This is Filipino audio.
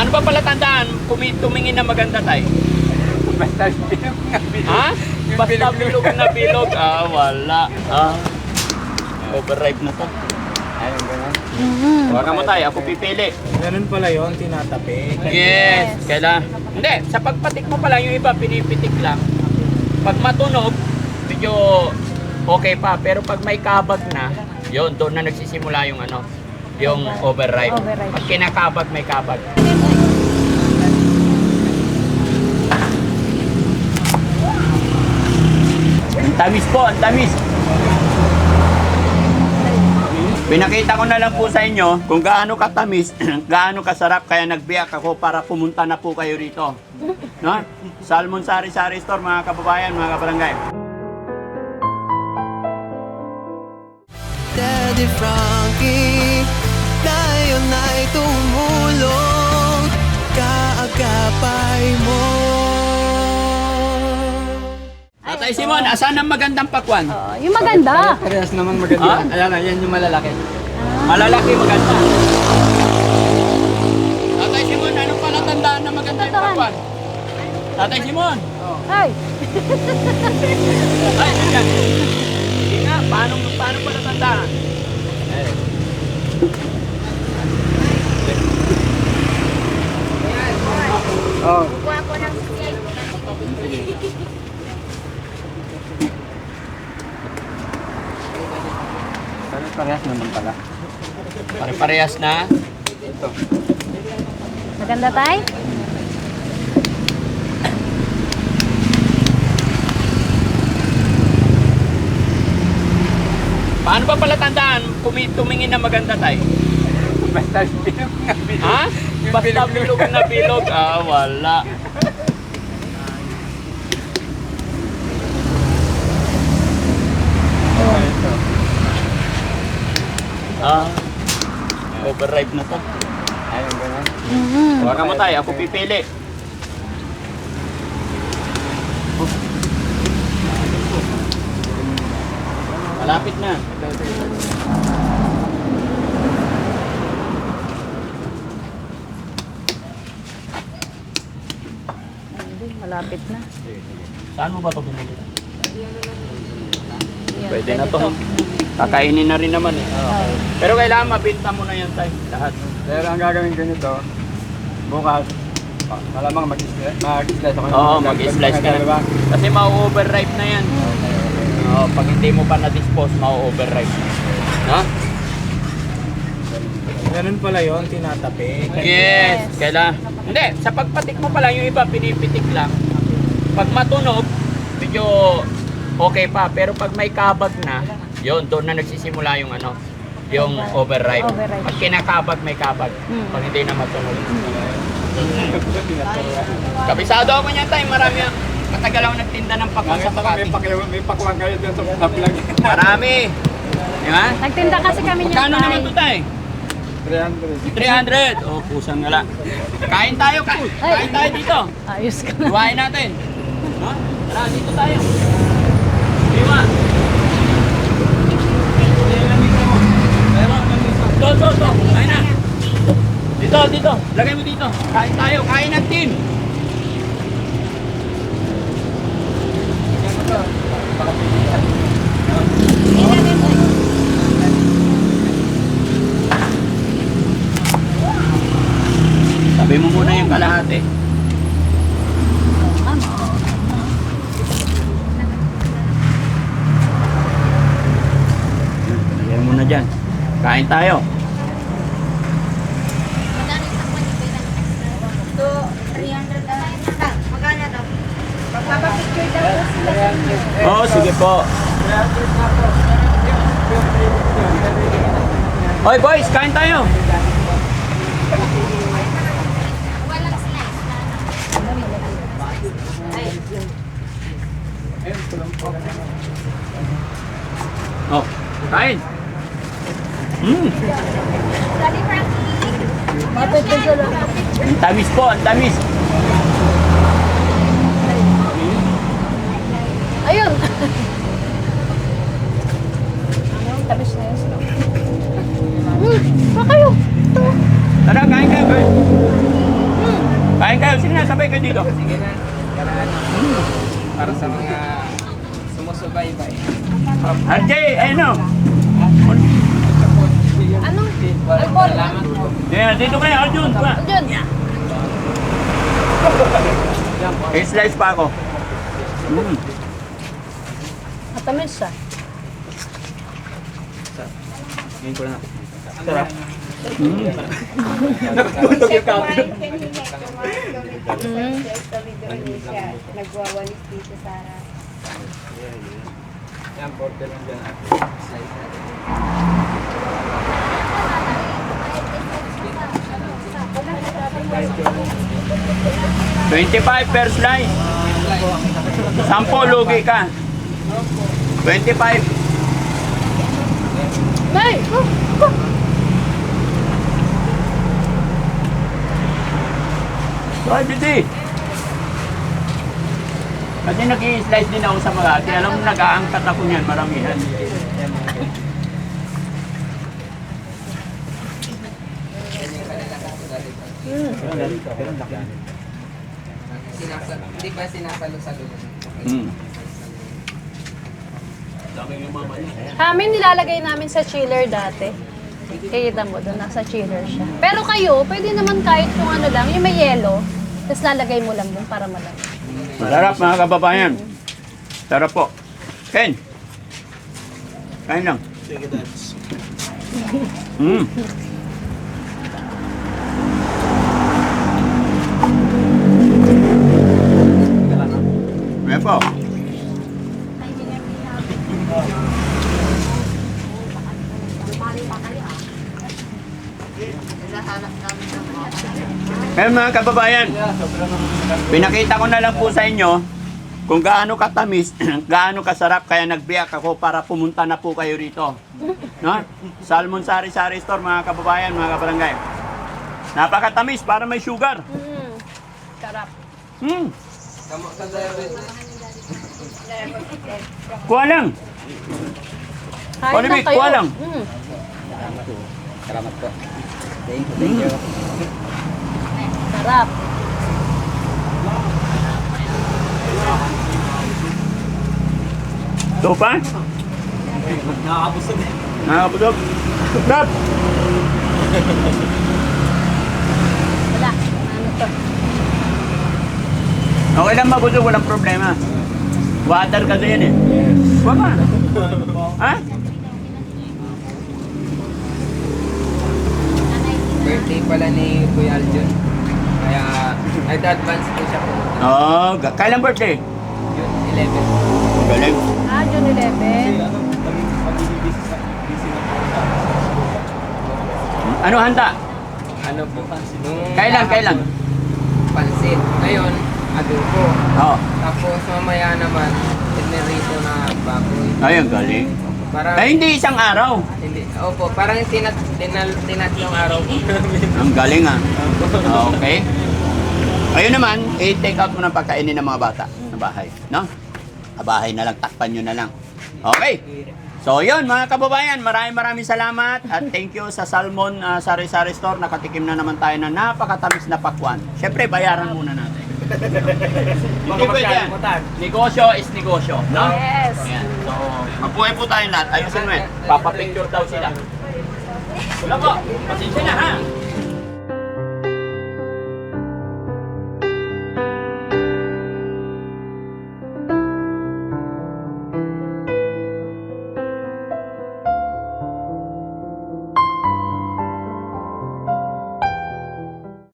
Paano ba pala tandaan? Tumingin na maganda tayo. Basta bilog na bilog. Ha? Basta bilog na bilog. Ah, wala. Ah. Overripe na to. Ayun, ganun. Huwag mo tayo, ako pipili. Ganun pala yun, tinatapi. Yes. Kailan? Hindi, sa pagpatik mo pala, yung iba pinipitik lang. Pag matunog, medyo okay pa. Pero pag may kabag na, yun, doon na nagsisimula yung ano, yung overripe. Pag kinakabag, may kabag. Ang tamis po, ang tamis. Pinakita ko na lang po sa inyo kung gaano katamis, gaano kasarap, kaya nagbiyak ako para pumunta na po kayo rito. No? Salmon Sari-Sari Store, mga kababayan, mga kabarangay. Daddy Frankie, ngayon ay tumulong, kaagapay mo. Tatay Simon, asan ang magandang pakwan? Yung maganda. Parehas naman maganda. Ha? Ayan, yan yung malalaki. Malalaki, maganda. Tatay Simon, anong palatandaan na maganda yung pakwan? Tatay Simon! Ay, Ay, yan. Sige nga, paano palatandaan? Oh. Parehas naman pala. Pare-parehas na. Ito. maganda tay? Paano ba pala tandaan? Tumingin na maganda tayo. Basta bilog na bilog. Ha? Basta bilog na bilog. Ah, wala. Oh, ito. Ah, overripe na to. Ayun, ganun. Huwag mo tayo, ako pipili. Malapit na. Malapit na. Saan mo ba ito bumili? Yan, Pwede na to. Kakainin na rin naman eh. Pero kailangan mabinta mo na yan tayo. Lahat. Pero ang gagawin ko nito, bukas, malamang mag-slice ako. Oo, mag-slice ka na. Kasi ma-overripe na yan. Oo, pag hindi mo pa na-dispose, ma-overripe. Ha? Ganun pala yun, tinatapi. Yes. Kailangan. Hindi, sa pagpatik mo pala, yung iba pinipitik lang. Pag matunog, medyo okay pa. Pero pag may kabag na, yun, doon na nagsisimula yung ano, yung overripe. Pag kinakabag, may kabag. Pag hindi na matunog. Kabisado ako niyan tayo, marami ang matagal ako nagtinda ng pakwan sa Makati. May pakuhan kayo dyan sa vlog. Marami. Di ba? Nagtinda kasi kami niyan Magkano naman ito tayo? 300. 300. Oh, pusang ngala. Kain tayo, kain tayo dito. Ayos ka na. Buhayin natin. No? Tara, dito tayo. Diwa. Ito. Kain na. Dito. Lagay mo dito. Kain tayo. Kain natin. Sabi mo muna yung kalahati. Lagyan mo na dyan. Kain tayo. So, 300 na lang. Magkano daw? Magpapapicture daw po sila. Oo, sige po. Hoy boys, kain tayo. Walang slice. Oh, kain. Daddy Frankie. Ang tamis po, ang tamis. Ayun. Tapos na yun. Pa kayo. Ito. Tara, kain ka, boy. sige na, sabay kayo dito. Sige na. Para sa mga sumusubaybay. RJ, ayun o. Anong? Alcohol. Salamat po. Yeah, dito kayo, Arjun. Pa. Yun. I-slice pa ako. Matamis siya. Sarap. Nagwawalis dito, Sarah. Yan, border lang dyan. Slice. 25 per slice. 10 lugi ka. 25. Nay! Ay, Didi. Kasi nag-i-slice din ako sa mga ate. Alam mo, nag-aangkat ako niyan, maramihan. Hindi ba sinasalo-salo? Mm. Amin nilalagay namin sa chiller dati. Kikita mo doon, nasa chiller siya. Pero kayo, pwede naman kahit yung ano lang, yung may yelo, tapos lalagay mo lang doon para malamig. Masarap mga kababayan. Sarap po. Ken. Kain lang. Sige, Dads. Mm. Ayan po. Ngayon mga kababayan, pinakita ko na lang po sa inyo kung gaano katamis, gaano kasarap, kaya nagbiyak ako para pumunta na po kayo rito. No? Salmon Sari-Sari Store mga kababayan, mga kabarangay. Napakatamis para may sugar. Sarap. Kamu sa service. Kuha lang. Kain Olivic, lang kayo. kuha lang. Salamat po. Thank you. Sarap. Ito pa? Nakakabusog eh. Nakakabusog. Stop! Wala. Ano to? Okay lang mabusog, walang problema. Water kasi yan eh. Huwag ka. Ha? Birthday pala ni Kuya Aljun. Kaya nag-advance po siya po. Oo, kailan birthday? June 11. Galing. Ah, June 11. Ano handa? Ano po? Nung Kailan? Pansit. Ngayon, adobo. Oo. Tapos mamaya naman, tinirito na baboy. Ayun, galing. Parang, Ay, hindi isang araw. hindi, opo, parang tinatlong araw po namin. Ang galing ah. Okay. Ayun naman, i-take out mo ng pagkainin ng mga bata sa bahay. No? Sa bahay na lang, takpan nyo na lang. Okay. So yun mga kababayan, maraming salamat at thank you sa Salmon Sari-Sari Store. Nakatikim na naman tayo na napakatamis na pakwan. Siyempre, bayaran muna natin. Hindi pwede yan. Negosyo is negosyo. No? Yes. Ayan. So, magbuhay po tayo lahat. Ayusin mo eh. Papapicture daw sila. Wala po. Pasensya na ha.